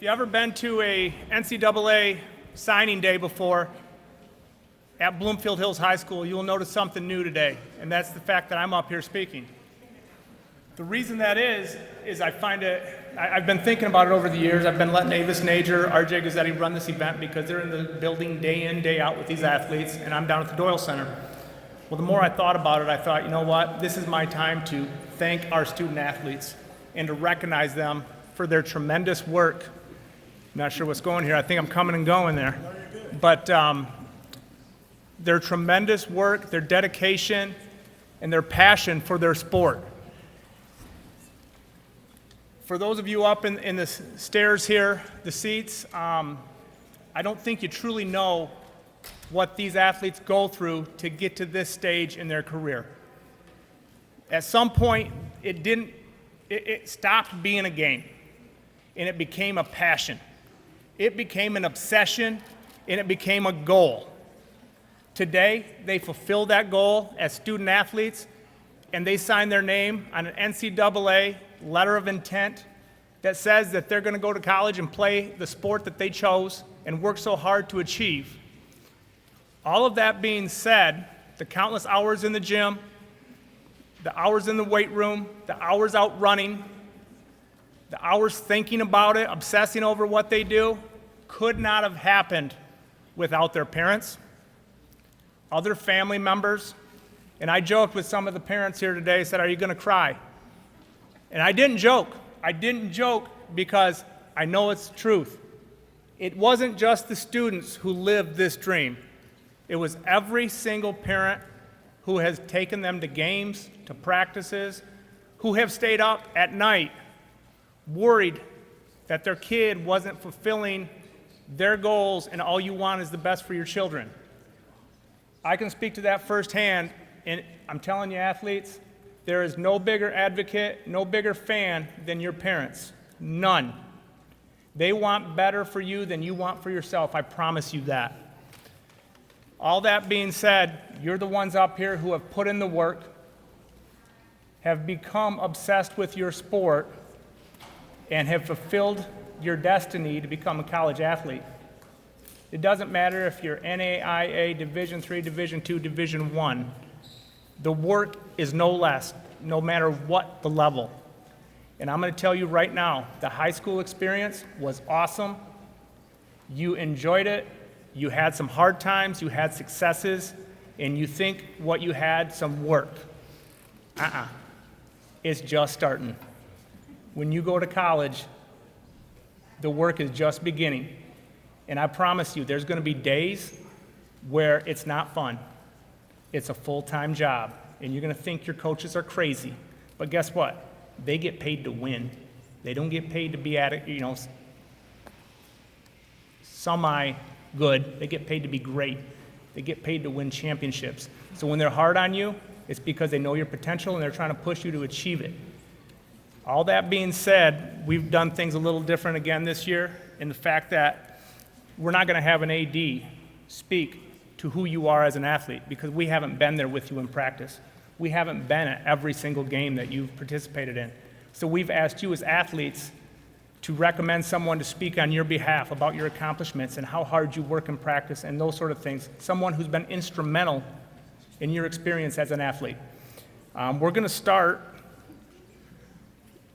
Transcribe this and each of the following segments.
you ever been to a NCAA signing day before at Bloomfield Hills High School, you will notice something new today, and that's the fact that I'm up here speaking. The reason that is I find it, I've been thinking about it over the years. I've been letting Avis Nager, RJ Gazzetti run this event because they're in the building day in, day out with these athletes, and I'm down at the Doyle Center. Well, the more I thought about it, I thought, you know what, this is my time to thank our student athletes and to recognize them for their tremendous work. I'm not sure what's going here. I think I'm coming and going there. But their tremendous work, their dedication, and their passion for their sport. For those of you up in the stairs here, the seats, I don't think you truly know what these athletes go through to get to this stage in their career. At some point, it stopped being a game, and it became a passion. It became an obsession, and it became a goal. Today, they fulfill that goal as student athletes, and they sign their name on an NCAA letter of intent that says that they're going to go to college and play the sport that they chose and work so hard to achieve. All of that being said, the countless hours in the gym, the hours in the weight room, the hours out running, the hours thinking about it, obsessing over what they do, could not have happened without their parents, other family members. And I joked with some of the parents here today, said, "Are you going to cry?" And I didn't joke. I didn't joke because I know it's the truth. It wasn't just the students who lived this dream. It was every single parent who has taken them to games, to practices, who have stayed up at night worried that their kid wasn't fulfilling their goals, and all you want is the best for your children. I can speak to that firsthand, and I'm telling you, athletes, there is no bigger advocate, no bigger fan than your parents. None. They want better for you than you want for yourself. I promise you that. All that being said, you're the ones up here who have put in the work, have become obsessed with your sport, and have fulfilled your destiny to become a college athlete. It doesn't matter if you're NAIA, Division III, Division II, Division I. The work is no less, no matter what the level. And I'm going to tell you right now, the high school experience was awesome. You enjoyed it. You had some hard times, you had successes, and you think what you had, some work. It's just starting. When you go to college, the work is just beginning. And I promise you, there's going to be days where it's not fun. It's a full-time job, and you're going to think your coaches are crazy. But guess what? They get paid to win. They don't get paid to be at it, semi-good. They get paid to be great. They get paid to win championships. So when they're hard on you, it's because they know your potential and they're trying to push you to achieve it. All that being said, we've done things a little different again this year in the fact that we're not going to have an AD speak to who you are as an athlete because we haven't been there with you in practice. We haven't been at every single game that you've participated in. So we've asked you as athletes to recommend someone to speak on your behalf about your accomplishments and how hard you work in practice and those sort of things, someone who's been instrumental in your experience as an athlete. We're going to start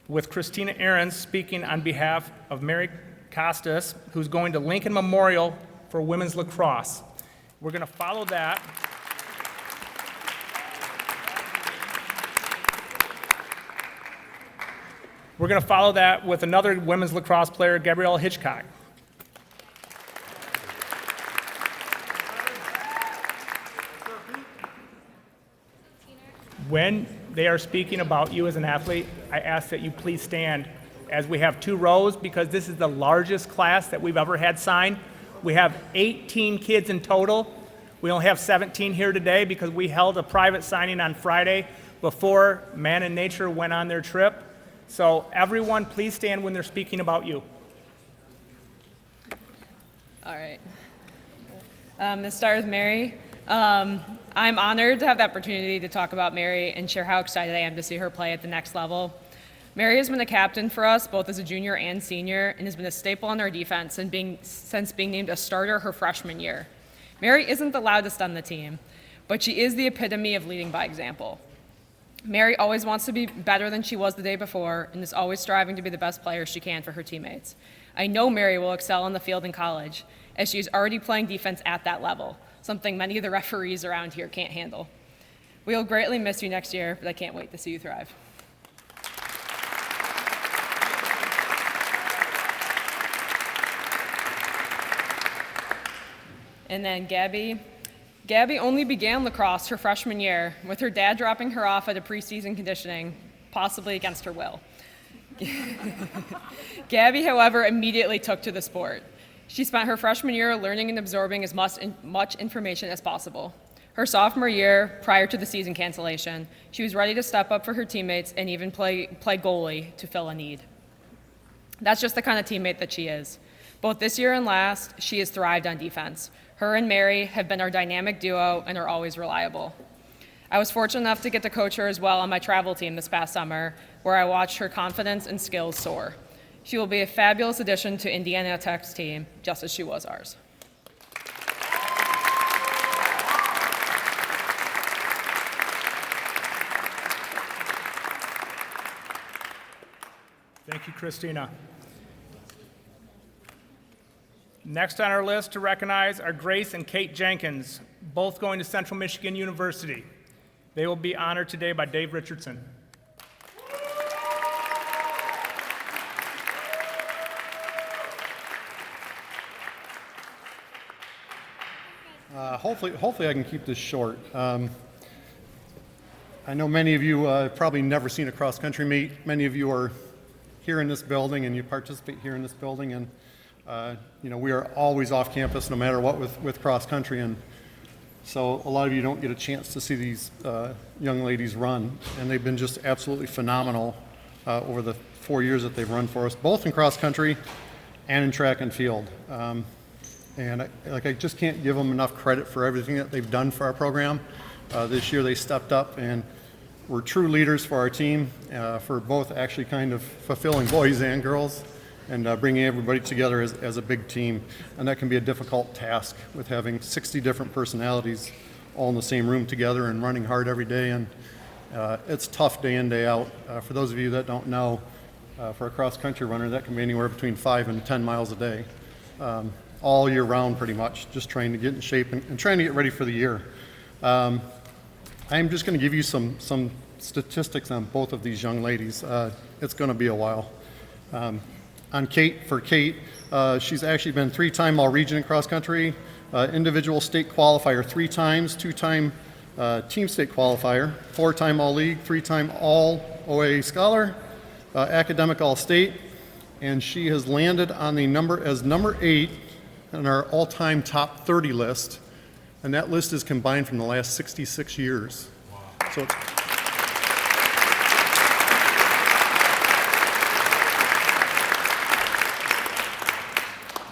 with Christina Ahrens speaking on behalf of Mary Costas, who's going to Lincoln Memorial for women's lacrosse. We're going to follow that. We're going to follow that with another women's lacrosse player, Gabrielle Hitchcock. When they are speaking about you as an athlete, I ask that you please stand as we have 2 rows because this is the largest class that we've ever had signed. We have 18 kids in total. We only have 17 here today because we held a private signing on Friday before Man and Nature went on their trip. So everyone, please stand when they're speaking about you. All right. Let's start with Mary. I'm honored to have the opportunity to talk about Mary and share how excited I am to see her play at the next level. Mary has been a captain for us, both as a junior and senior, and has been a staple on our defense since being named a starter her freshman year. Mary isn't the loudest on the team, but she is the epitome of leading by example. Mary always wants to be better than she was the day before and is always striving to be the best player she can for her teammates. I know Mary will excel on the field in college, as she is already playing defense at that level, something many of the referees around here can't handle. We will greatly miss you next year, but I can't wait to see you thrive. And then Gabby only began lacrosse her freshman year, with her dad dropping her off at a preseason conditioning, possibly against her will. Gabby, however, immediately took to the sport. She spent her freshman year learning and absorbing as much information as possible. Her sophomore year, prior to the season cancellation, she was ready to step up for her teammates and even play goalie to fill a need. That's just the kind of teammate that she is. Both this year and last, she has thrived on defense. Her and Mary have been our dynamic duo and are always reliable. I was fortunate enough to get to coach her as well on my travel team this past summer, where I watched her confidence and skills soar. She will be a fabulous addition to Indiana Tech's team, just as she was ours. Thank you, Christina. Next on our list to recognize are Grace and Kate Jenkins, both going to Central Michigan University. They will be honored today by Dave Richardson. Hopefully I can keep this short. I know many of you have probably never seen a cross-country meet. Many of you are here in this building and you participate here in this building, and we are always off campus no matter what with cross-country, and so a lot of you don't get a chance to see these young ladies run, and they've been just absolutely phenomenal over the 4 years that they've run for us, both in cross-country and in track and field. And I just can't give them enough credit for everything that they've done for our program. This year they stepped up and were true leaders for our team, for both actually kind of fulfilling boys and girls, and bringing everybody together as a big team. And that can be a difficult task with having 60 different personalities all in the same room together and running hard every day. And it's tough day in, day out. For those of you that don't know, for a cross-country runner, that can be anywhere between 5 and 10 miles a day. All year round pretty much, just trying to get in shape and trying to get ready for the year. I'm just going to give you some statistics on both of these young ladies. It's going to be a while. On Kate, she's actually been 3-time All-Region in cross-country, individual state qualifier 3 times, 2-time team state qualifier, 4-time All-League, 3-time All-OA Scholar, academic All-State, and she has landed on the number 8 on our all-time top 30 list, and that list is combined from the last 66 years. Wow. So it's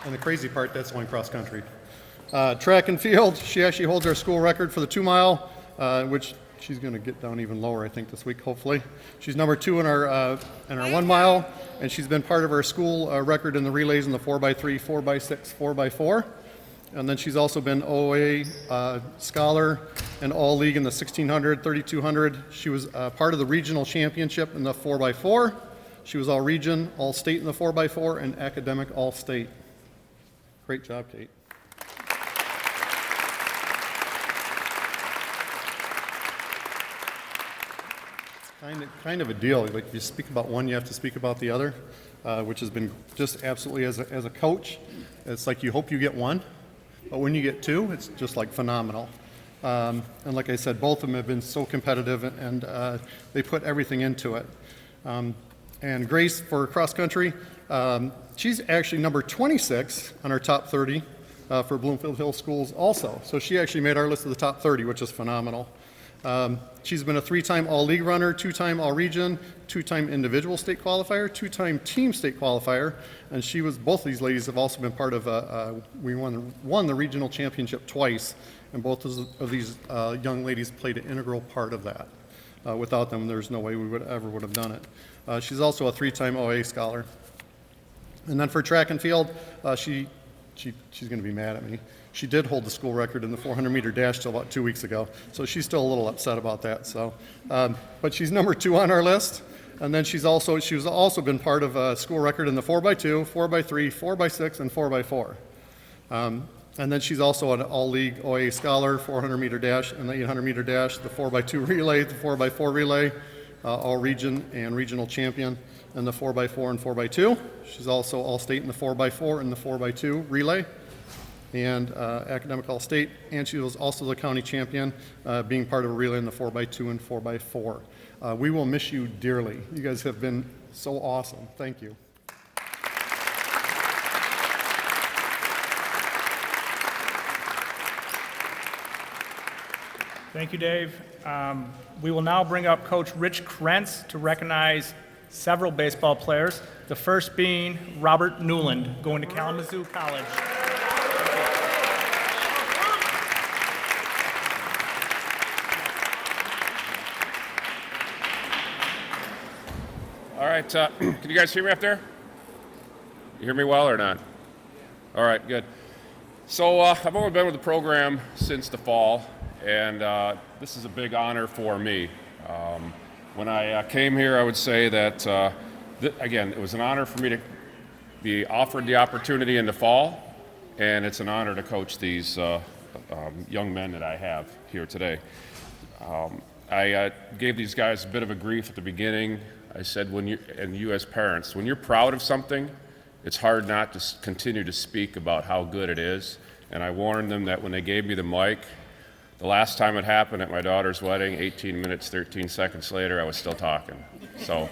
and the crazy part, that's only cross-country. Track and field, she actually holds our school record for the 2-mile, which she's going to get down even lower, I think, this week, hopefully. She's number 2 in our 1-mile, and she's been part of our school record in the relays in the 4x3, 4x6, 4x4. And then she's also been OA Scholar and All-League in the 1600, 3200. She was part of the regional championship in the 4x4. She was All-Region, All-State in the 4x4, and academic All-State. Great job, Kate. Kind of a deal. Like if you speak about one, you have to speak about the other, which has been just absolutely, as a coach, it's like you hope you get one, but when you get 2, it's just like phenomenal. And like I said, both of them have been so competitive, and they put everything into it. And Grace, for cross country, she's actually number 26 on our top 30 for Bloomfield Hill Schools also. So she actually made our list of the top 30, which is phenomenal. She's been a 3-time All-League runner, 2-time All-Region, 2-time individual state qualifier, 2-time team state qualifier, and both of these ladies have also been part of, we won the regional championship twice, and both of these young ladies played an integral part of that. Without them, there's no way we would have done it. She's also a 3-time OA scholar. And then for track and field, she's going to be mad at me. She did hold the school record in the 400-meter dash till about 2 weeks ago, so she's still a little upset about that. So, but she's number 2 on our list. And then she's also been part of a school record in the 4x2, 4x3, 4x6, and 4x4. And then she's also an all-league OA scholar, 400-meter dash and the 800-meter dash, the 4x2 relay, the 4x4 relay, all-region and regional champion in the 4x4 and 4x2. She's also all-state in the 4x4 and the 4x2 relay, and academic all-state. And she was also the county champion, being part of a relay in the 4x2 and 4x4. We will miss you dearly. You guys have been so awesome. Thank you. Thank you, Dave. We will now bring up Coach Rich Krentz to recognize several baseball players, the first being Robert Newland, going to Kalamazoo College. All right, can you guys hear me up there? You hear me well or not? All right, good. So I've only been with the program since the fall, and this is a big honor for me. When I came here, I would say that, again, it was an honor for me to be offered the opportunity in the fall, and it's an honor to coach these young men that I have here today. I gave these guys a bit of a grief at the beginning. I said, and you as parents, when you're proud of something, it's hard not to continue to speak about how good it is. And I warned them that when they gave me the mic, the last time it happened at my daughter's wedding, 18 minutes, 13 seconds later, I was still talking. So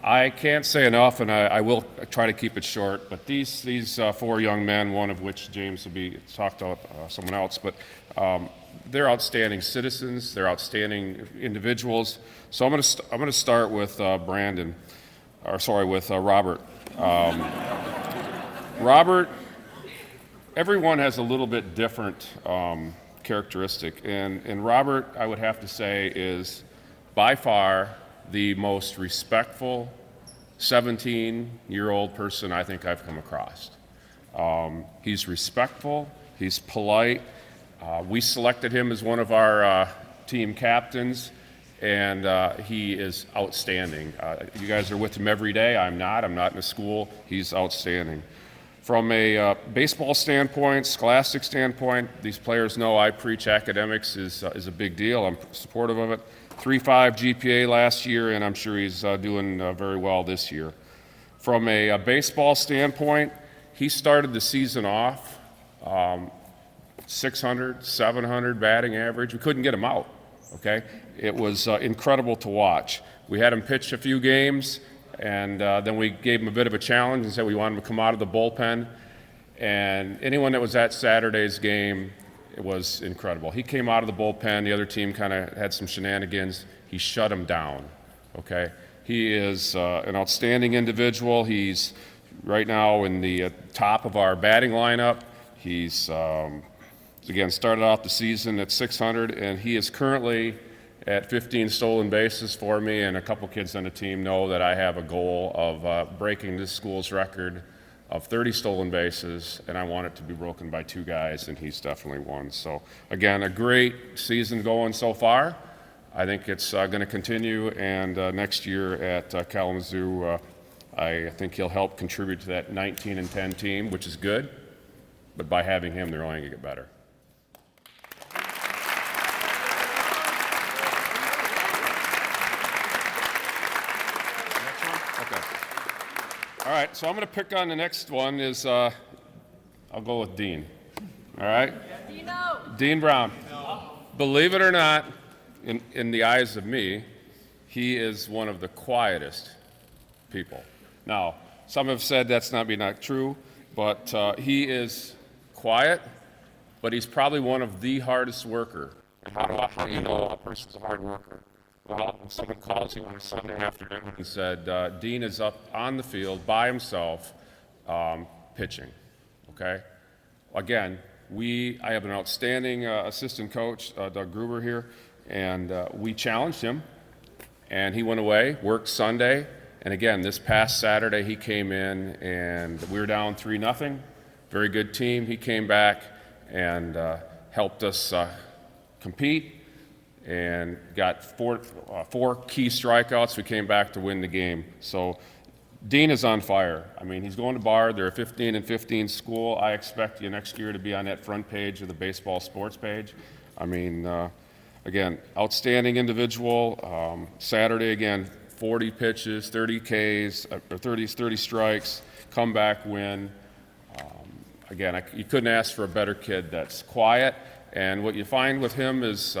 I can't say enough, and I will try to keep it short. But these 4 young men, one of which James will be talked about, someone else, but they're outstanding citizens. They're outstanding individuals. So I'm going to start with Robert. Robert, everyone has a little bit different characteristic, and Robert, I would have to say, is by far the most respectful 17-year-old person I think I've come across. He's respectful, he's polite. We selected him as one of our team captains, and he is outstanding. You guys are with him every day. I'm not in the school. He's outstanding. From a baseball standpoint, scholastic standpoint, these players know I preach academics is a big deal. I'm supportive of it. 3.5 GPA last year, and I'm sure he's doing very well this year. From a baseball standpoint, he started the season off 600, 700 batting average. We couldn't get him out, okay? It was incredible to watch. We had him pitch a few games, and then we gave him a bit of a challenge and said we wanted him to come out of the bullpen. And anyone that was at Saturday's game, it was incredible. He came out of the bullpen. The other team kind of had some shenanigans. He shut him down, okay? He is an outstanding individual. He's right now in the top of our batting lineup. He's, again, started off the season at 600, and he is currently at 15 stolen bases for me, and a couple kids on the team know that I have a goal of breaking this school's record of 30 stolen bases, and I want it to be broken by 2 guys, and he's definitely one. So, again, a great season going so far. I think it's going to continue, and next year at Kalamazoo, I think he'll help contribute to that 19-10 team, which is good, but by having him, they're only going to get better. All right, so I'm going to pick on the next one is, I'll go with Dean. All right? Dean Brown. Believe it or not, in the eyes of me, he is one of the quietest people. Now, some have said that's not true, but he is quiet, but he's probably one of the hardest worker. How do you know a person's a hard worker? Well, when someone calls you on a Sunday afternoon and said, Dean is up on the field by himself pitching, okay? Again, I have an outstanding assistant coach, Doug Gruber here, and we challenged him, and he went away, worked Sunday, And again, this past Saturday, he came in and we were down 3-0. Very good team. He came back and helped us compete and got four key strikeouts. We came back to win the game. So Dean is on fire. I mean, he's going to Bard. They're a 15-15 school. I expect you next year to be on that front page of the baseball sports page. I mean, again, outstanding individual. Saturday, again, 40 pitches, 30 Ks, or 30 strikes, comeback win. Again, you couldn't ask for a better kid that's quiet. And what you find with him is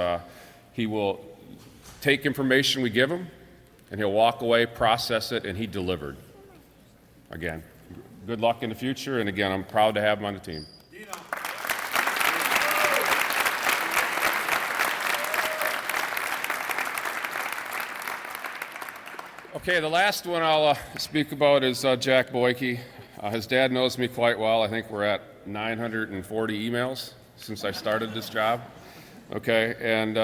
he will take information we give him, and he'll walk away, process it, and he delivered. Again, good luck in the future, and again, I'm proud to have him on the team. Okay, the last one I'll speak about is Jack Boike. His dad knows me quite well. I think we're at 940 emails since I started this job. Okay, and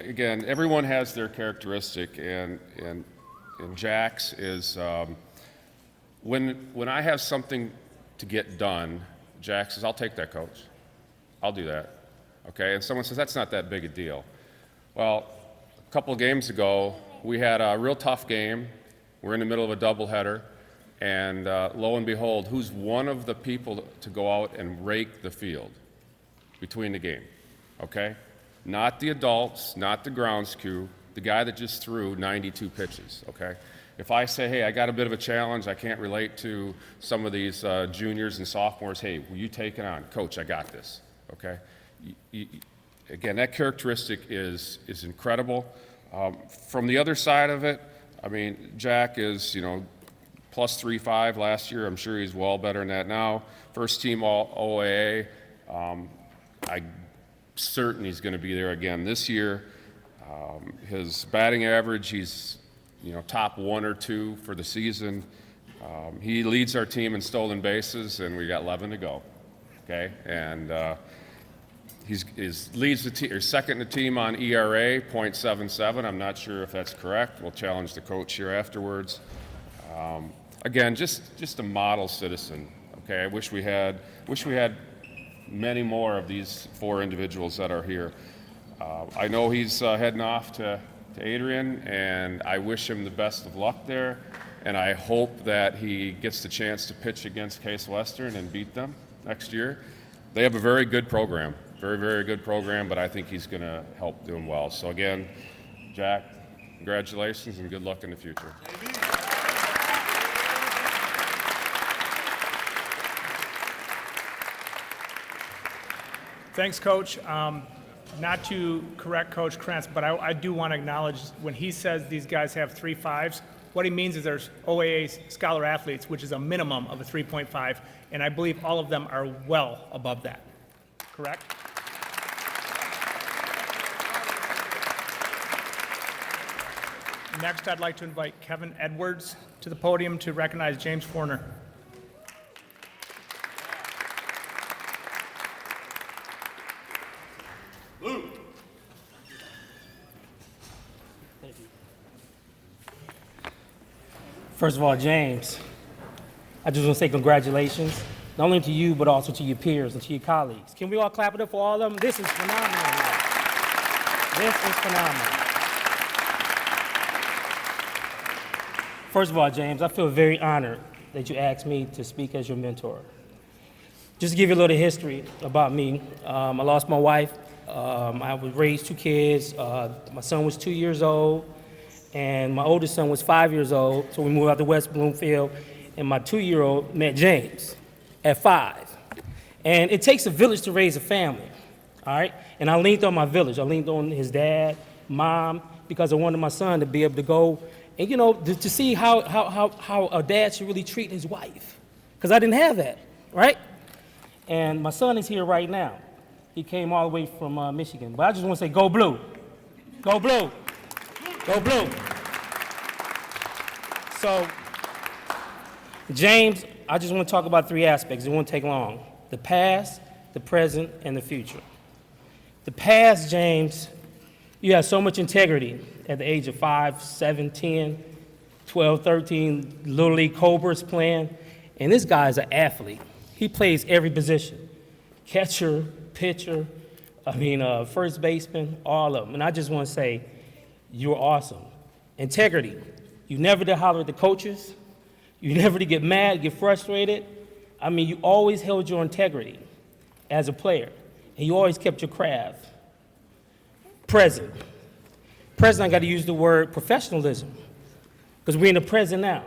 again, everyone has their characteristic, and Jack's is when I have something to get done, Jack says, "I'll take that, coach. I'll do that." Okay, and someone says, "That's not that big a deal." Well, a couple of games ago, we had a real tough game. We're in the middle of a doubleheader, and lo and behold, who's one of the people to go out and rake the field between the game? Okay? Not the adults, not the grounds crew, the guy that just threw 92 pitches, okay? If I say, hey, I got a bit of a challenge, I can't relate to some of these juniors and sophomores, hey, will you take it on? Coach, I got this, okay? Again, that characteristic is incredible. From the other side of it, I mean, Jack is, plus 3.5 last year. I'm sure he's well better than that now. First team all OAA. I'm certain he's going to be there again this year. His batting average, he's, top 1 or 2 for the season. He leads our team in stolen bases, and we got 11 to go. Okay, and leads the team, or second in the team on ERA, .77. I'm not sure if that's correct. We'll challenge the coach here afterwards. Again, just a model citizen. Okay, I wish we had many more of these 4 individuals that are here. I know he's heading off to Adrian, and I wish him the best of luck there. And I hope that he gets the chance to pitch against Case Western and beat them next year. They have a very good program. Very, very good program, but I think he's going to help do him well. So again, Jack, congratulations and good luck in the future. Thanks, Coach. Not to correct Coach Krantz, but I do want to acknowledge when he says these guys have 3.5s, what he means is there's OAA scholar athletes, which is a minimum of a 3.5, and I believe all of them are well above that. Correct? Next, I'd like to invite Kevin Edwards to the podium to recognize James Forner. First of all, James, I just want to say congratulations, not only to you, but also to your peers and to your colleagues. Can we all clap it up for all of them? This is phenomenal. This is phenomenal. First of all, James, I feel very honored that you asked me to speak as your mentor. Just to give you a little history about me, I lost my wife. I was raised 2 kids. My son was 2 years old, and my oldest son was 5 years old. So we moved out to West Bloomfield, and my 2-year-old met James at 5. And it takes a village to raise a family, all right? And I leaned on my village. I leaned on his dad, mom, because I wanted my son to be able to go and, to see how a dad should really treat his wife, because I didn't have that, right? And my son is here right now. He came all the way from Michigan. But I just want to say, go blue. Go blue. Go blue. So, James, I just want to talk about 3 aspects. It won't take long. The past, the present, and the future. The past, James, you have so much integrity at the age of 5, 7, 10, 12, 13 Little League Cobras playing, and this guy's an athlete. He plays every position, catcher, pitcher, first baseman, all of them. And I just want to say, you're awesome. Integrity. You never did holler at the coaches. You never did get mad, get frustrated. You always held your integrity as a player, and you always kept your craft. Present. Present, I got to use the word professionalism, because we're in the present now.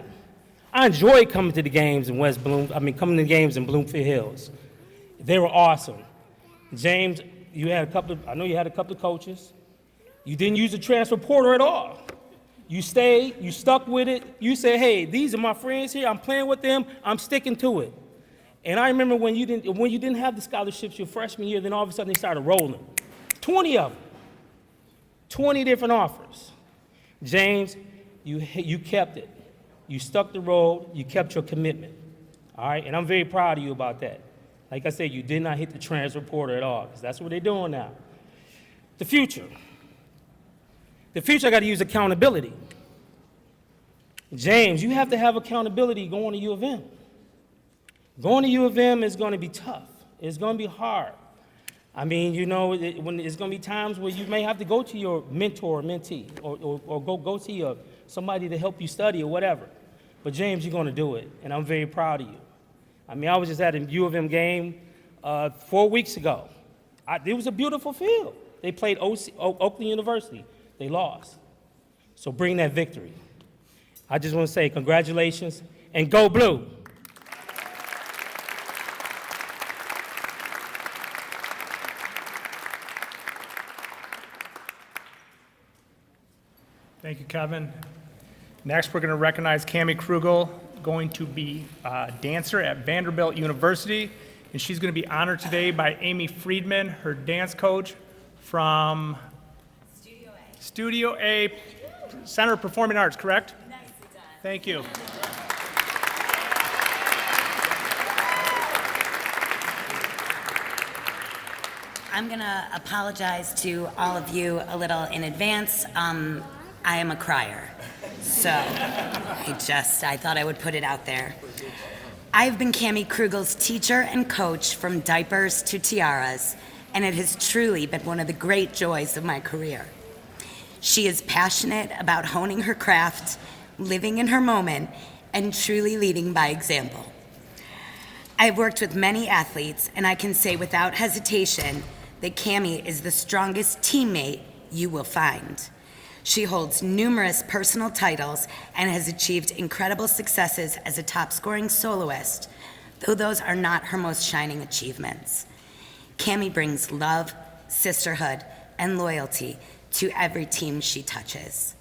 I enjoyed coming to the games in coming to the games in Bloomfield Hills. They were awesome. James, I know you had a couple of coaches. You didn't use the transfer portal at all. You stayed, you stuck with it. You said, hey, these are my friends here. I'm playing with them. I'm sticking to it. And I remember when you didn't have the scholarships your freshman year, then all of a sudden they started rolling. 20 of them. 20 different offers. James, you kept it. You stuck the road. You kept your commitment. All right? And I'm very proud of you about that. Like I said, you did not hit the transfer portal at all, because that's what they're doing now. The future. The future, I got to use accountability. James, you have to have accountability going to U of M. Going to U of M is going to be tough. It's going to be hard. When it's going to be times where you may have to go to your mentor or mentee, or go to somebody to help you study or whatever. But James, you're going to do it, and I'm very proud of you. I was just at a U of M game 4 weeks ago. It was a beautiful field. They played Oakland University. They lost. So bring that victory. I just want to say congratulations, and go blue. Thank you, Kevin. Next, we're going to recognize Cami Krugel, going to be a dancer at Vanderbilt University, and she's going to be honored today by Amy Friedman, her dance coach from Studio A Center of Performing Arts, correct? Nicely done. Thank you. I'm going to apologize to all of you a little in advance. I am a crier, so I thought I would put it out there. I've been Cami Krugel's teacher and coach from diapers to tiaras, and it has truly been one of the great joys of my career. She is passionate about honing her craft, living in her moment, and truly leading by example. I've worked with many athletes, and I can say without hesitation that Cami is the strongest teammate you will find. She holds numerous personal titles and has achieved incredible successes as a top-scoring soloist, though those are not her most shining achievements. Cami brings love, sisterhood, and loyalty to every team she touches.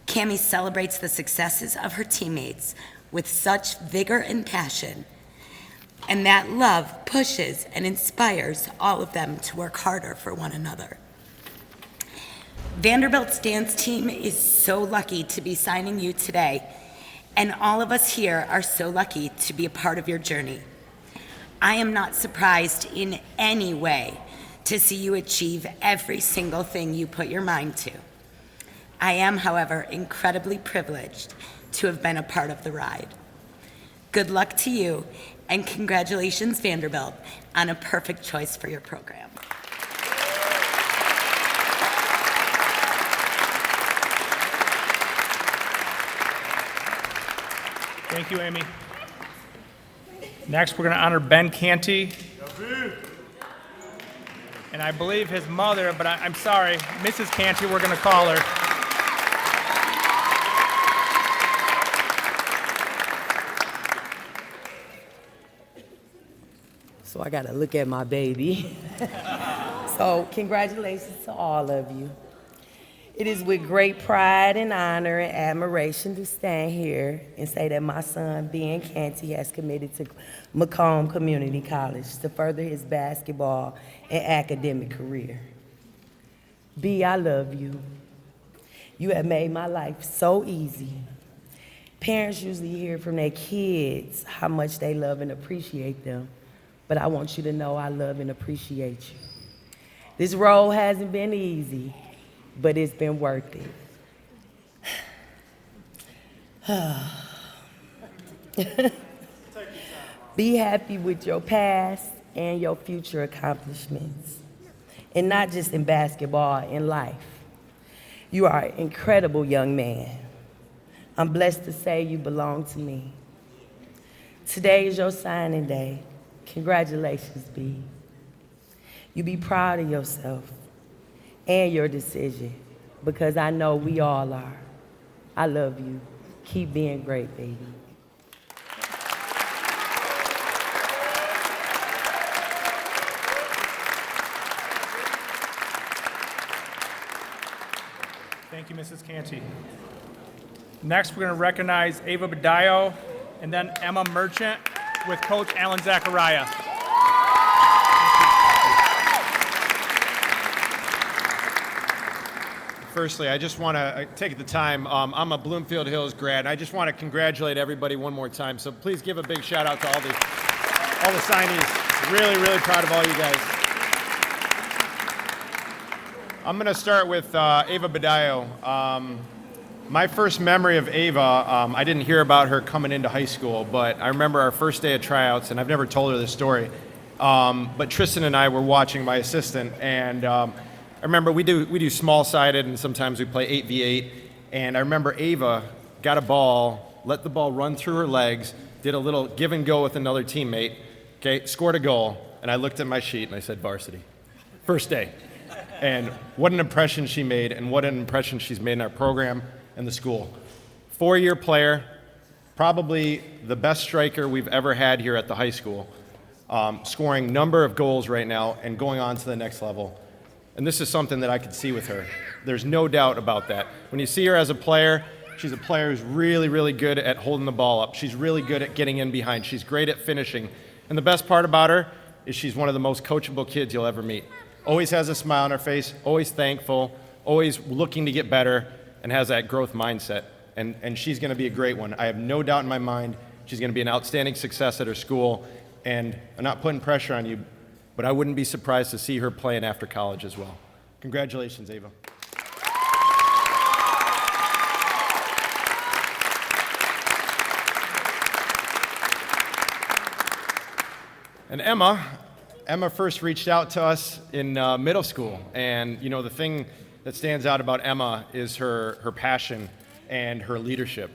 Cami celebrates the successes of her teammates with such vigor and passion, and that love pushes and inspires all of them to work harder for one another. Vanderbilt's dance team is so lucky to be signing you today, and all of us here are so lucky to be a part of your journey. I am not surprised in any way to see you achieve every single thing you put your mind to. I am, however, incredibly privileged to have been a part of the ride. Good luck to you, and congratulations, Vanderbilt, on a perfect choice for your program. Thank you, Amy. Next, we're going to honor Ben Canty. And I believe his mother, but I'm sorry, Mrs. Canty, we're going to call her. So I got to look at my baby. So congratulations to all of you. It is with great pride and honor and admiration to stand here and say that my son, Ben Canty, has committed to Macomb Community College to further his basketball and academic career. B, I love you. You have made my life so easy. Parents usually hear from their kids how much they love and appreciate them, but I want you to know I love and appreciate you. This road hasn't been easy, but it's been worth it. Be happy with your past and your future accomplishments. And not just in basketball, in life. You are an incredible young man. I'm blessed to say you belong to me. Today is your signing day. Congratulations, B. You be proud of yourself and your decision, because I know we all are. I love you. Keep being great, baby. Thank you, Mrs. Canty. Next, we're going to recognize Ava Badayo and then Emma Merchant with Coach Alan Zachariah. Firstly, I just want to take the time. I'm a Bloomfield Hills grad, and I just want to congratulate everybody one more time. So please give a big shout out to all the signees. Really, really proud of all you guys. I'm going to start with Ava Badayo. My first memory of Ava, I didn't hear about her coming into high school, but I remember our first day of tryouts, and I've never told her this story. But Tristan and I were watching, my assistant, and I remember we do small-sided, and sometimes we play 8v8. And I remember Ava got a ball, let the ball run through her legs, did a little give and go with another teammate, okay, scored a goal, and I looked at my sheet and I said varsity. First day. And what an impression she made, and what an impression she's made in our program and the school. 4-year player, probably the best striker we've ever had here at the high school, scoring number of goals right now and going on to the next level. And this is something that I could see with her. There's no doubt about that. When you see her as a player, she's a player who's really, really good at holding the ball up. She's really good at getting in behind. She's great at finishing. And the best part about her is she's one of the most coachable kids you'll ever meet. Always has a smile on her face, always thankful, always looking to get better, and has that growth mindset. And she's going to be a great one. I have no doubt in my mind she's going to be an outstanding success at her school. And I'm not putting pressure on you, but I wouldn't be surprised to see her playing after college as well. Congratulations, Ava. And Emma first reached out to us in middle school, and you know, the thing that stands out about Emma is her passion and her leadership.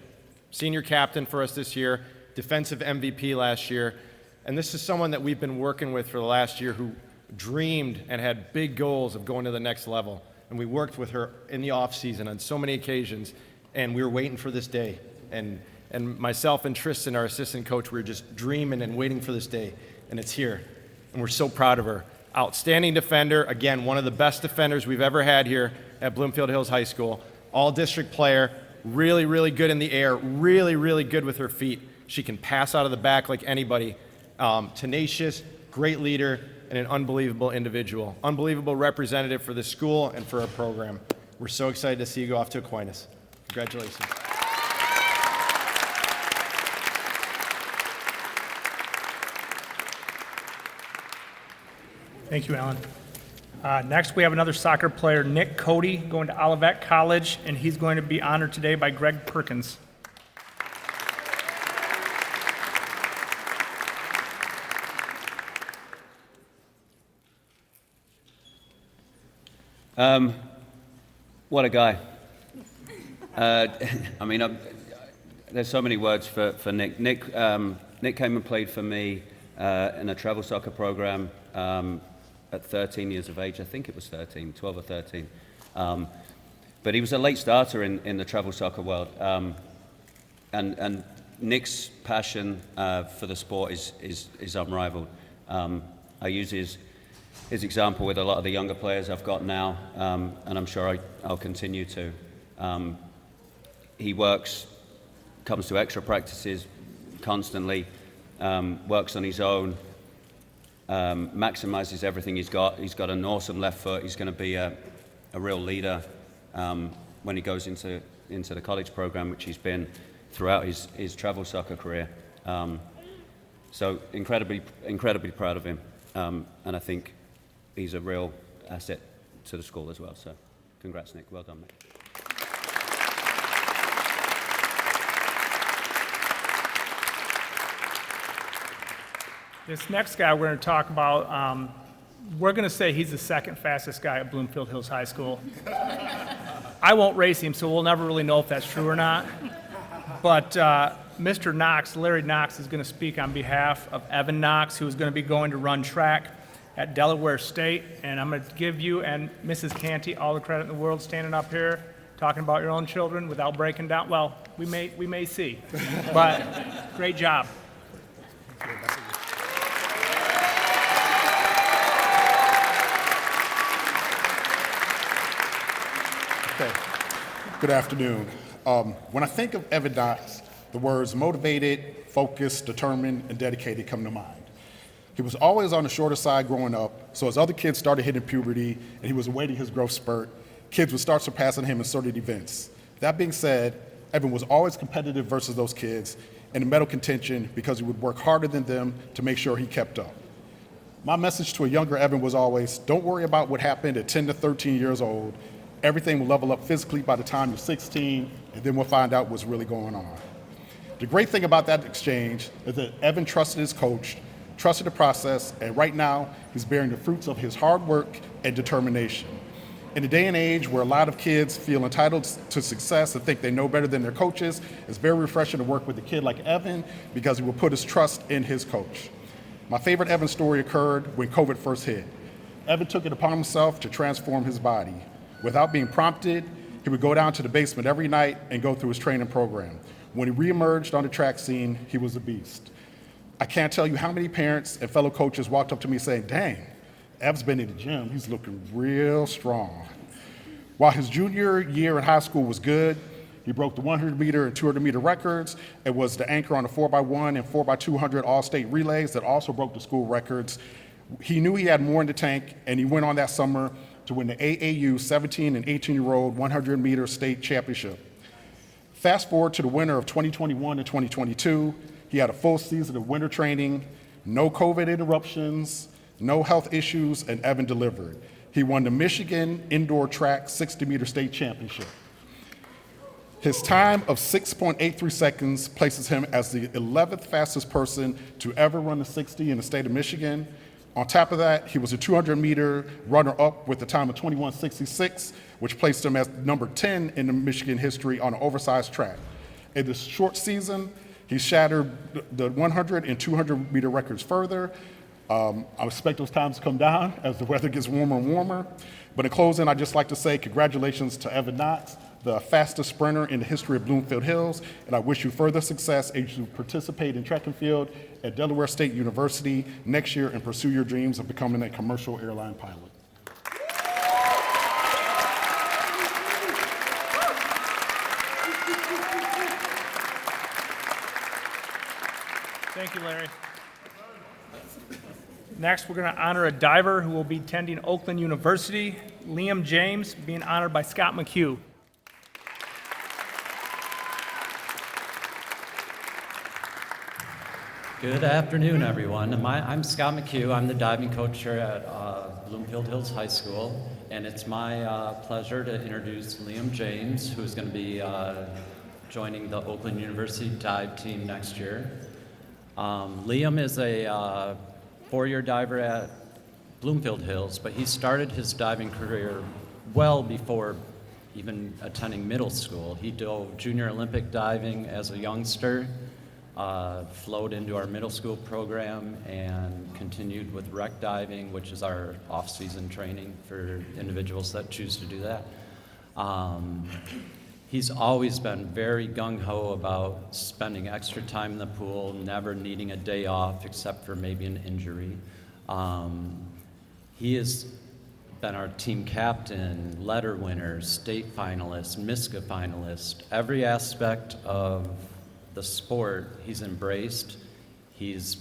Senior captain for us this year, defensive MVP last year, and this is someone that we've been working with for the last year who dreamed and had big goals of going to the next level. And we worked with her in the off season on so many occasions, and we were waiting for this day. And myself and Tristan, our assistant coach, we were just dreaming and waiting for this day, and it's here. And we're so proud of her. Outstanding defender, again, one of the best defenders we've ever had here at Bloomfield Hills High School. All-district player, really, really good in the air, really, really good with her feet. She can pass out of the back like anybody. Tenacious, great leader, and an unbelievable individual. Unbelievable representative for the school and for our program. We're so excited to see you go off to Aquinas. Congratulations. Thank you, Alan. Next, we have another soccer player, Nick Cody, going to Olivet College, and he's going to be honored today by Greg Perkins. What a guy. I mean, there's so many words for Nick. Nick came and played for me in a travel soccer program at 13 years of age. I think it was 12 or 13. But he was a late starter in the travel soccer world. And Nick's passion for the sport is unrivaled. I use his example with a lot of the younger players I've got now, and I'm sure I'll continue to. He comes to extra practices constantly, works on his own, maximizes everything he's got. He's got an awesome left foot. He's going to be a real leader when he goes into the college program, which he's been throughout his travel soccer career. So incredibly proud of him, and I think he's a real asset to the school as well. So congrats, Nick. Well done, mate. This next guy we're going to talk about, we're going to say he's the second fastest guy at Bloomfield Hills High School. I won't race him, so we'll never really know if that's true or not. But Mr. Knox, Larry Knox, is going to speak on behalf of Evan Knox, who is going to be going to run track at Delaware State. And I'm going to give you and Mrs. Canty all the credit in the world standing up here, talking about your own children without breaking down. Well, we may see, but great job. Okay. Good afternoon. When I think of Evan Knox, the words motivated, focused, determined, and dedicated come to mind. He was always on the shorter side growing up, so as other kids started hitting puberty and he was awaiting his growth spurt, kids would start surpassing him in certain events. That being said, Evan was always competitive versus those kids and in medal contention because he would work harder than them to make sure he kept up. My message to a younger Evan was always, don't worry about what happened at 10 to 13 years old. Everything will level up physically by the time you're 16, and then we'll find out what's really going on. The great thing about that exchange is that Evan trusted his coach, trusted the process, and right now he's bearing the fruits of his hard work and determination. In a day and age where a lot of kids feel entitled to success and think they know better than their coaches, it's very refreshing to work with a kid like Evan because he will put his trust in his coach. My favorite Evan story occurred when COVID first hit. Evan took it upon himself to transform his body. Without being prompted, he would go down to the basement every night and go through his training program. When he reemerged on the track scene, he was a beast. I can't tell you how many parents and fellow coaches walked up to me saying, dang, Ev's been in the gym, he's looking real strong. While his junior year in high school was good, he broke the 100 meter and 200 meter records and was the anchor on the 4x1 and 4x200 all-state relays that also broke the school records. He knew he had more in the tank, and he went on that summer to win the AAU 17 and 18-year-old 100 meter state championship. Fast forward to the winter of 2021 and 2022, he had a full season of winter training, no COVID interruptions, no health issues, and Evan delivered. He won the Michigan indoor track 60-meter state championship. His time of 6.83 seconds places him as the 11th fastest person to ever run the 60 in the state of Michigan. On top of that, he was a 200-meter runner-up with a time of 21.66, which placed him as number 10 in the Michigan history on an oversized track. In this short season, he shattered the 100 and 200-meter records further. I expect those times to come down as the weather gets warmer and warmer. But in closing, I'd just like to say congratulations to Evan Knox, the fastest sprinter in the history of Bloomfield Hills, and I wish you further success as you participate in track and field at Delaware State University next year and pursue your dreams of becoming a commercial airline pilot. Thank you, Larry. Next, we're going to honor a diver who will be attending Oakland University, Liam James, being honored by Scott McHugh. Good afternoon, everyone. I'm Scott McHugh. I'm the diving coach here at Bloomfield Hills High School, and it's my pleasure to introduce Liam James, who's going to be joining the Oakland University dive team next year. Liam is a four-year diver at Bloomfield Hills, but he started his diving career well before even attending middle school. He dove junior Olympic diving as a youngster, flowed into our middle school program, and continued with rec diving, which is our off-season training for individuals that choose to do that. He's always been very gung-ho about spending extra time in the pool, never needing a day off except for maybe an injury. He has been our team captain, letter winner, state finalist, MISCA finalist. Every aspect of the sport he's embraced. He's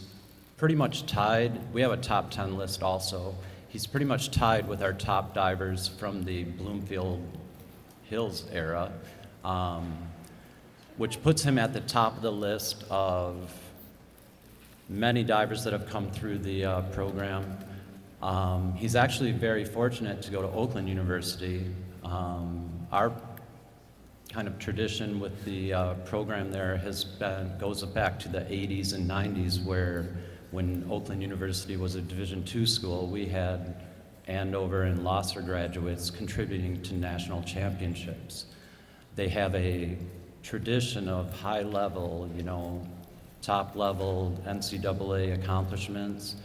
pretty much tied. We have a top 10 list also. He's pretty much tied with our top divers from the Bloomfield Hills era, which puts him at the top of the list of many divers that have come through the program. He's actually very fortunate to go to Oakland University. Our kind of tradition with the program there goes back to the 80s and 90s, where when Oakland University was a Division II school, we had Andover and Losser graduates contributing to national championships. They have a tradition of high level, top level NCAA accomplishments.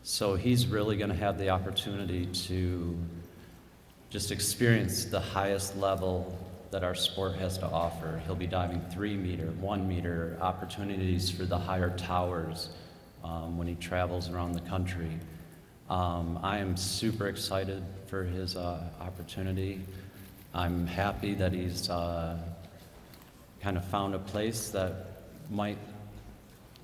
So he's really going to have the opportunity to just experience the highest level that our sport has to offer. He'll be diving 3 meter, 1 meter, opportunities for the higher towers when he travels around the country. I am super excited for his opportunity. I'm happy that he's kind of found a place that might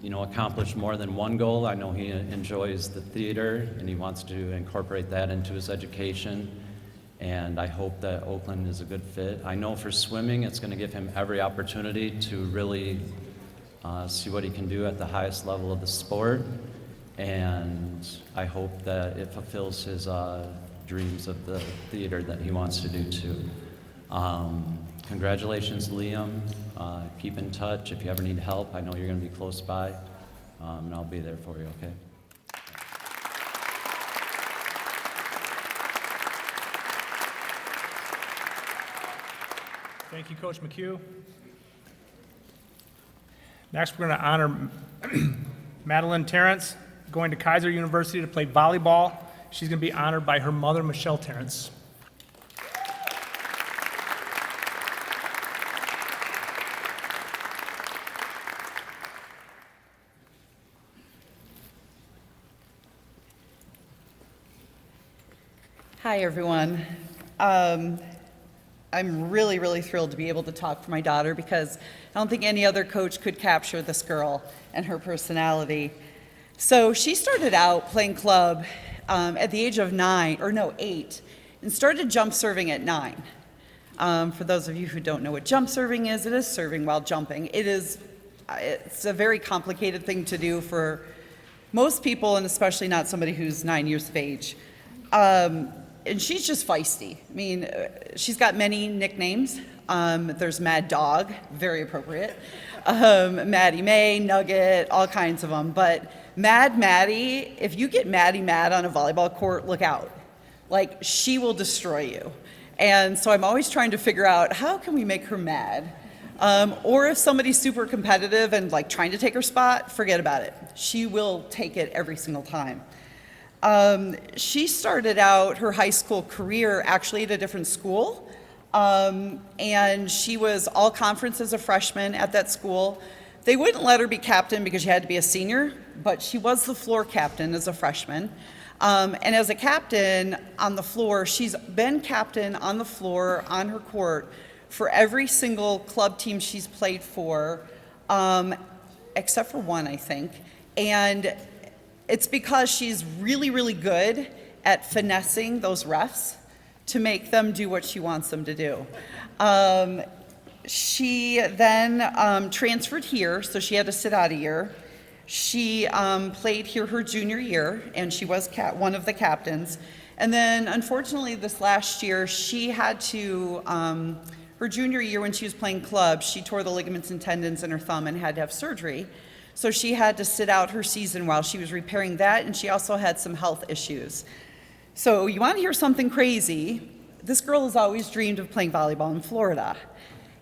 accomplish more than one goal. I know he enjoys the theater and he wants to incorporate that into his education. And I hope that Oakland is a good fit. I know for swimming, it's going to give him every opportunity to really see what he can do at the highest level of the sport. And I hope that it fulfills his dreams of the theater that he wants to do too. Congratulations, Liam. Keep in touch. If you ever need help, I know you're going to be close by, and I'll be there for you, okay? Thank you, Coach McHugh. Next, we're going to honor Madeline Terrance, going to Kaiser University to play volleyball. She's going to be honored by her mother, Michelle Terrance. Hi, everyone. I'm really, really thrilled to be able to talk for my daughter because I don't think any other coach could capture this girl and her personality. So she started out playing club at the age of 8, and started jump serving at 9. For those of you who don't know what jump serving is, it is serving while jumping. It's a very complicated thing to do for most people, and especially not somebody who's 9 years of age. And she's just feisty. I mean, she's got many nicknames. There's Mad Dog, very appropriate. Maddie May, Nugget, all kinds of them. But Mad Maddie, if you get Maddie mad on a volleyball court, look out. Like, she will destroy you. And so I'm always trying to figure out, how can we make her mad? Or if somebody's super competitive and like trying to take her spot, forget about it. She will take it every single time. She started out her high school career actually at a different school, and she was all conference as a freshman at that school. They wouldn't let her be captain because she had to be a senior, but she was the floor captain as a freshman. And as a captain on the floor, she's been captain on the floor on her court for every single club team she's played for, except for one, I think. And it's because she's really, really good at finessing those refs to make them do what she wants them to do. She then transferred here, so she had to sit out a year. She played here her junior year, and she was one of the captains. And then, unfortunately, this last year, she had to, her junior year when she was playing club, she tore the ligaments and tendons in her thumb and had to have surgery. So she had to sit out her season while she was repairing that, and she also had some health issues. So you want to hear something crazy? This girl has always dreamed of playing volleyball in Florida.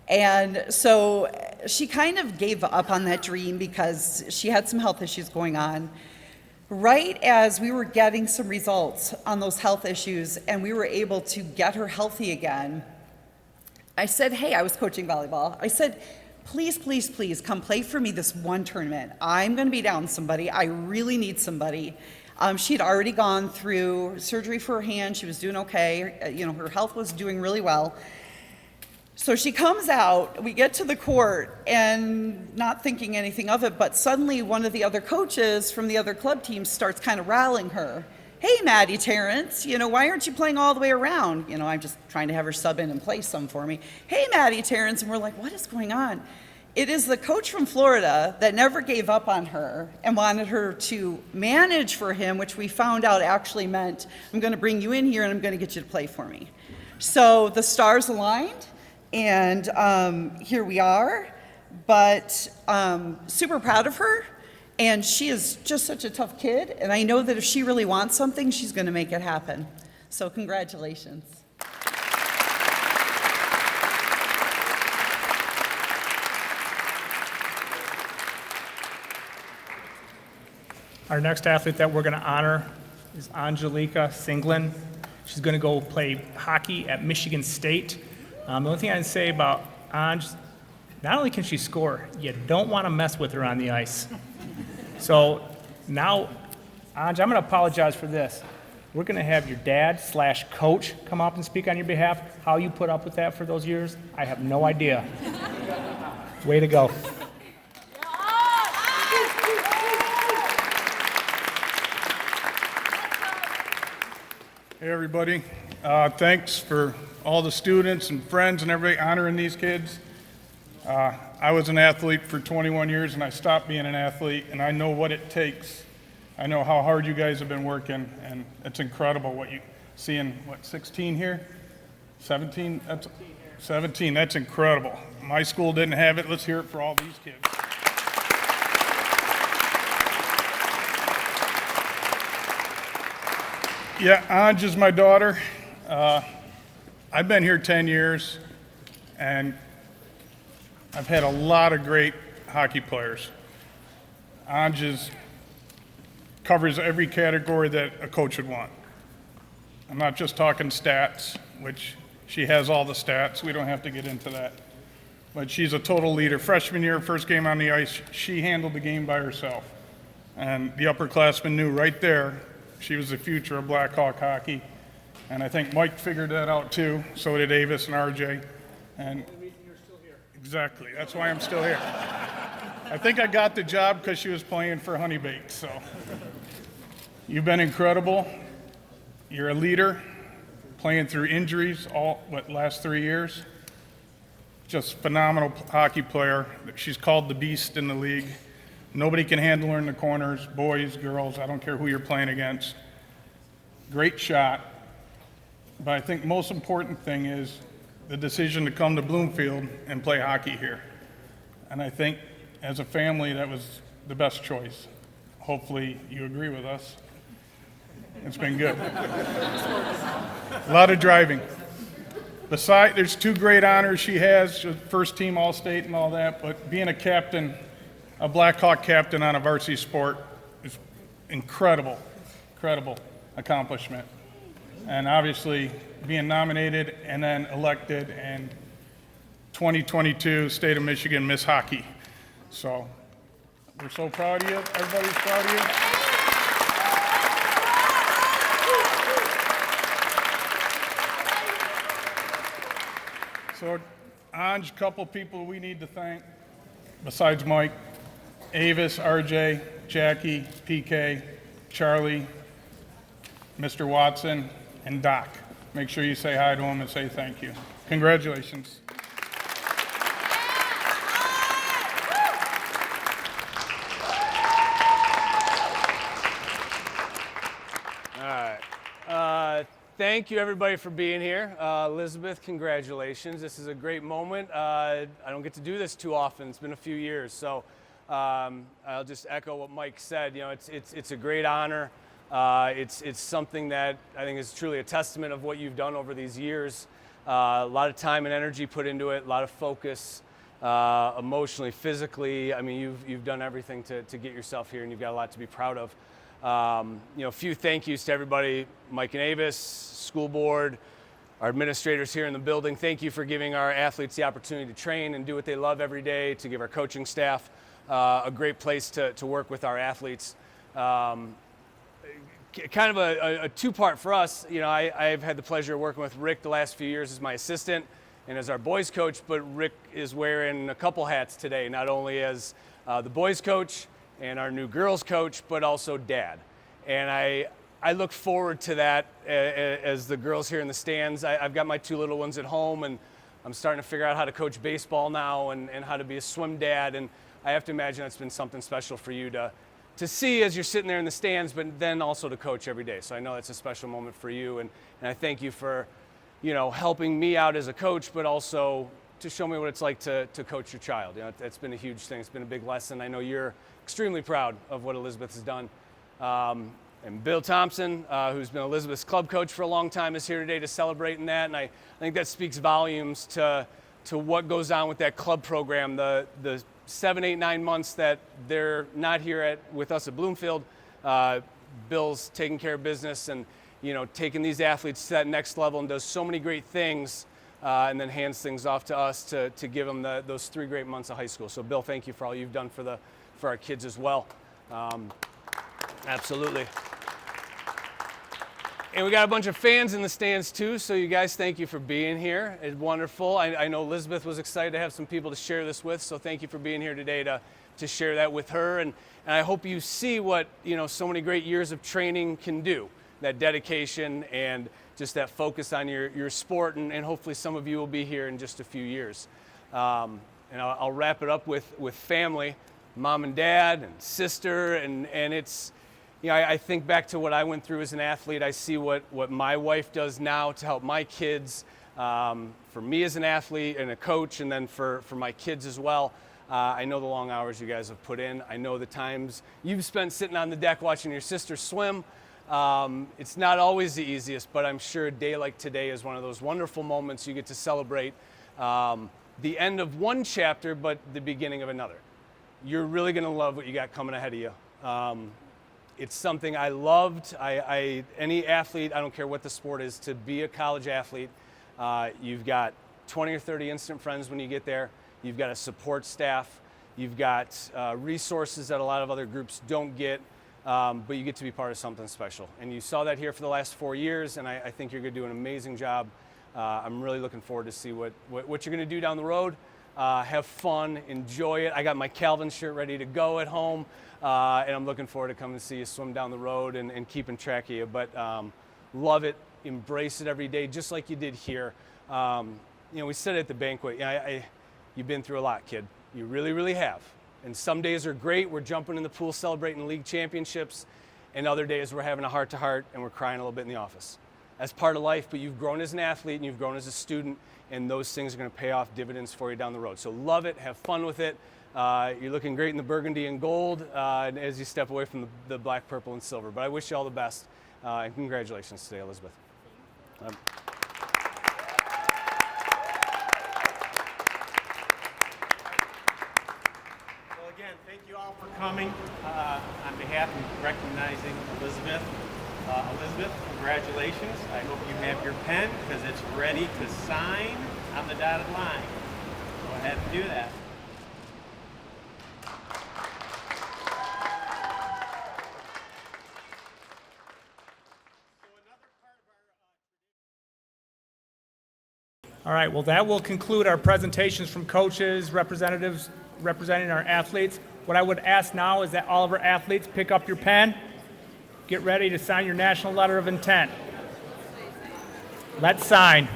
And so she kind of gave up on that dream because she had some health issues going on. Right as we were getting some results on those health issues and we were able to get her healthy again, I said, hey, I was coaching volleyball. I said, please, please, please come play for me this one tournament. I'm going to be down somebody. I really need somebody. She had already gone through surgery for her hand. She was doing okay. Her health was doing really well. So she comes out, we get to the court, and not thinking anything of it, but suddenly one of the other coaches from the other club team starts kind of rallying her. Hey, Maddie Terrance, why aren't you playing all the way around? I'm just trying to have her sub in and play some for me. Hey, Maddie Terrance, and we're like, what is going on? It is the coach from Florida that never gave up on her and wanted her to manage for him, which we found out actually meant, I'm going to bring you in here and I'm going to get you to play for me. So the stars aligned, and here we are, but super proud of her. And she is just such a tough kid, and I know that if she really wants something, she's going to make it happen. So congratulations. Our next athlete that we're going to honor is Angelika Singlin. She's going to go play hockey at Michigan State. The only thing I can say about Ange, not only can she score, you don't want to mess with her on the ice. So now, Ange, I'm going to apologize for this. We're going to have your dad/coach come up and speak on your behalf. How you put up with that for those years, I have no idea. Way to go. Hey, everybody. Thanks for all the students and friends and everybody honoring these kids. I was an athlete for 21 years, and I stopped being an athlete, and I know what it takes. I know how hard you guys have been working, and it's incredible what you see in, 16 here? 17? That's 17. That's incredible. My school didn't have it. Let's hear it for all these kids. Yeah, Ange is my daughter. I've been here 10 years, and I've had a lot of great hockey players. Ange covers every category that a coach would want. I'm not just talking stats, which she has all the stats. We don't have to get into that. But she's a total leader. Freshman year, first game on the ice, she handled the game by herself. And the upperclassmen knew right there she was the future of Blackhawk hockey. And I think Mike figured that out too. So did Avis and RJ. And exactly, that's why I'm still here. I think I got the job because she was playing for Honey Baked. So you've been incredible. You're a leader, playing through injuries last 3 years. Just phenomenal hockey player. She's called the beast in the league. Nobody can handle her in the corners, boys, girls, I don't care who you're playing against. Great shot. But I think most important thing is the decision to come to Bloomfield and play hockey here. And I think as a family, that was the best choice. Hopefully you agree with us. It's been good. A lot of driving. There's 2 great honors she has, first team All-State and all that, but being a captain, a Blackhawk captain on a varsity sport is incredible accomplishment. And obviously being nominated and then elected in 2022 State of Michigan Miss Hockey. So we're so proud of you. Everybody's proud of you. So, Ange, a couple people we need to thank, besides Mike, Avis, RJ, Jackie, PK, Charlie, Mr. Watson, and Doc. Make sure you say hi to them and say thank you. Congratulations. Thank you, everybody, for being here. Elizabeth, congratulations. This is a great moment. I don't get to do this too often. It's been a few years. So I'll just echo what Mike said. You know, it's a great honor. It's something that I think is truly a testament of what you've done over these years. A lot of time and energy put into it, a lot of focus, emotionally, physically. I mean, you've done everything to get yourself here, and you've got a lot to be proud of. You know, a few thank yous to everybody, Mike and Avis, school board, our administrators here in the building. Thank you for giving our athletes the opportunity to train and do what they love every day, to give our coaching staff a great place to work with our athletes. Kind of a two-part for us. You know, I've had the pleasure of working with Rick the last few years as my assistant and as our boys coach, but Rick is wearing a couple hats today, not only as the boys coach and our new girls coach, but also dad. And I look forward to that as the girls here in the stands. I've got my 2 little ones at home, and I'm starting to figure out how to coach baseball now and how to be a swim dad. And I have to imagine that's been something special for you to see as you're sitting there in the stands, but then also to coach every day. So I know it's a special moment for you, and I thank you for, you know, helping me out as a coach, but also to show me what it's like to coach your child. You know, it's been a huge thing. It's been a big lesson. I know you're extremely proud of what Elizabeth has done. And Bill Thompson, who's been Elizabeth's club coach for a long time, is here today to celebrate in that. And I think that speaks volumes to what goes on with that club program. The 7, 8, 9 months that they're not here with us at Bloomfield, Bill's taking care of business and, you know, taking these athletes to that next level and does so many great things, and then hands things off to us to give them those 3 great months of high school. So Bill, thank you for all you've done for our kids as well. Absolutely. And we got a bunch of fans in the stands too, so you guys, thank you for being here. It's wonderful. I know Elizabeth was excited to have some people to share this with, so thank you for being here today to share that with her. And I hope you see what, you know, so many great years of training can do, that dedication and just that focus on your sport, and hopefully some of you will be here in just a few years. And I'll wrap it up with family, mom and dad and sister, and it's, you know, I think back to what I went through as an athlete. I see what my wife does now to help my kids, for me as an athlete and a coach, and then for my kids as well. I know the long hours you guys have put in. I know the times you've spent sitting on the deck watching your sister swim. It's not always the easiest, but I'm sure a day like today is one of those wonderful moments you get to celebrate the end of one chapter, but the beginning of another. You're really going to love what you got coming ahead of you. It's something I loved. Any athlete, I don't care what the sport is, to be a college athlete, you've got 20 or 30 instant friends when you get there. You've got a support staff. You've got resources that a lot of other groups don't get, but you get to be part of something special. And you saw that here for the last 4 years, and I think you're going to do an amazing job. I'm really looking forward to see what you're going to do down the road. Have fun, enjoy it. I got my Calvin shirt ready to go at home, and I'm looking forward to coming to see you swim down the road and keeping track of you. But love it, embrace it every day, just like you did here. You know, we said it at the banquet. You've been through a lot, kid. You really, really have. And some days are great. We're jumping in the pool celebrating league championships, and other days we're having a heart-to-heart and we're crying a little bit in the office. That's part of life, but you've grown as an athlete and you've grown as a student, and those things are going to pay off dividends for you down the road. So love it, have fun with it. You're looking great in the burgundy and gold as you step away from the black, purple, and silver. But I wish you all the best, and congratulations today, Elizabeth. Well, again, thank you all for coming. On behalf of recognizing Elizabeth, Elizabeth, congratulations. I hope you have your pen because it's ready to sign on the dotted line. Go ahead and do that. All right, well, that will conclude our presentations from coaches, representatives representing our athletes. What I would ask now is that all of our athletes pick up your pen, get ready to sign your national letter of intent. Let's sign.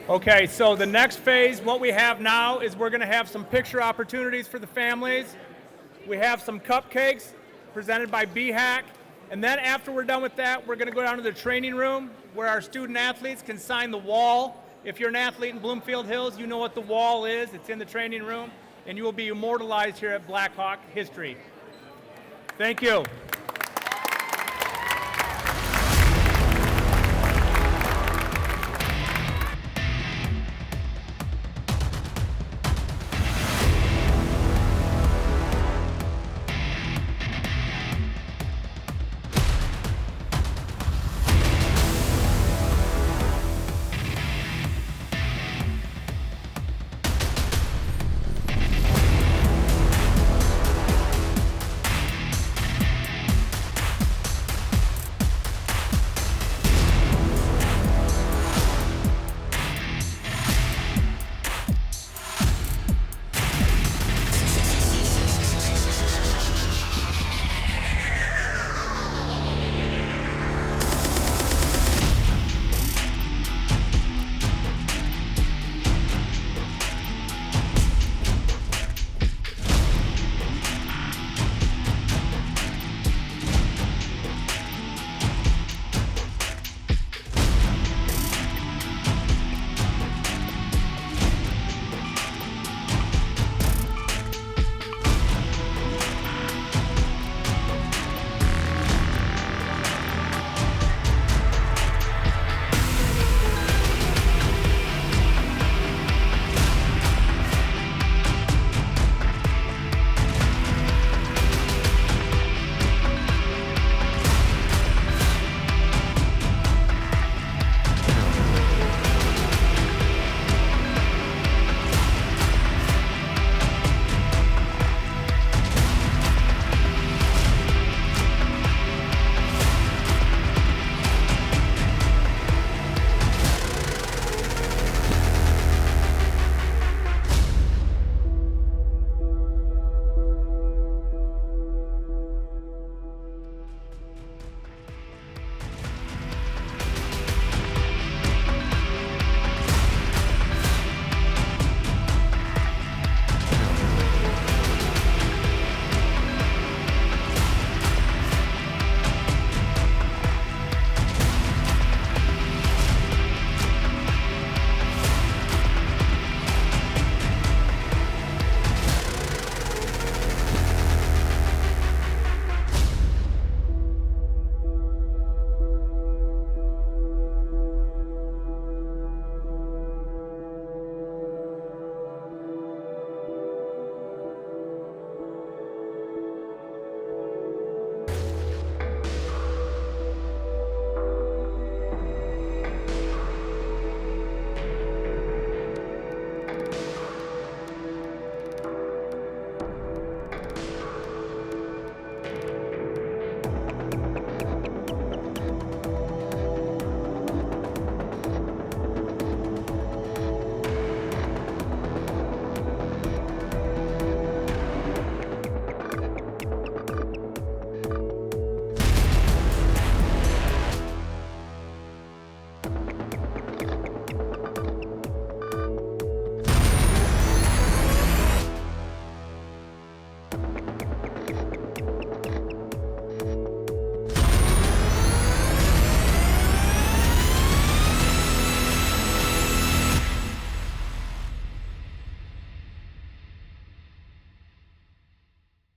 Okay, so the next phase, what we have now is we're going to have some picture opportunities for the families. We have some cupcakes presented by BHAC. And then after we're done with that, we're going to go down to the training room where our student athletes can sign the wall. If you're an athlete in Bloomfield Hills, you know what the wall is. It's in the training room, and you will be immortalized here at Blackhawk history. Thank you.